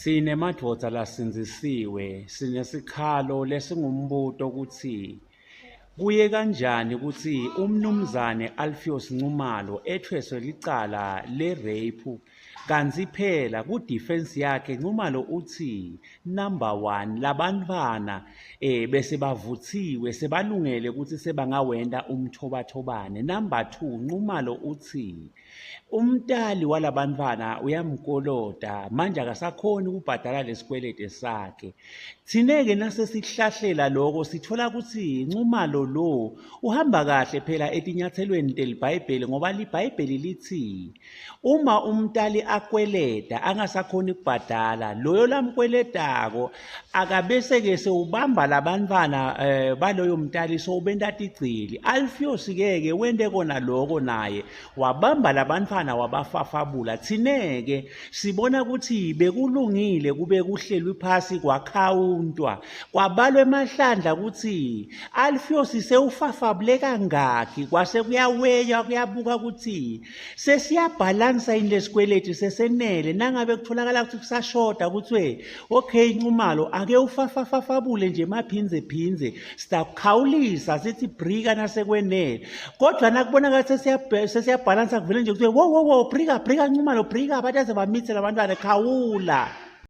Sinemadvodza lasindzisiwe, sinesikhalo lesingumbuto ukuthi kuye kanjani ukuthi umnumzane Alpheous Nxumalo ethweswe licala le-rape kanti phela ku-defense yakhe Nxumalo uthi number 1 labantwana bese bavuthiwe sebalungele ukuthi sebangawenda umthobathobane. Number 2 Nxumalo uthi umtali walabantwana uyamkolota manje akasakhoni ukubhadala lesikwelede sakhe. Thine-ke nasesihlahlela lokho sithola ukuthi Nxumalo lo uhamba kahle phela etinyathelweni telibhayibheli ngoba libhayibheli lithi uma umtali akweleta angasakhoni ukubhadala loyo lamkweletako akabese-ke sewubamba labantwana baloyo mtali sowubentat'igcili. Alpheous-ke wente kona lokho naye wabamba labantwana wabafafabula. Thine-ke sibona ukuthi bekulungile kube kuhlelwe phasi kwakhawuntwa kwabalwa emahlandla ukuthi Alpheous sewufafabule kangaki kwase kuyaweya kuyabuka ukuthi sesiyabhalansa yini lesikweleti sesenele nangabe kutholakala ukuthi kusashoda ukuthi okay Nxumalo ake ufafabule nje maphinze sitakukhawulisa sithi brika nasekwenele kodwa nakubonakala sesiyabhalansa kuvele nje kuthi wo brika Nxumalo brika bataze bamithe labantwana khawula.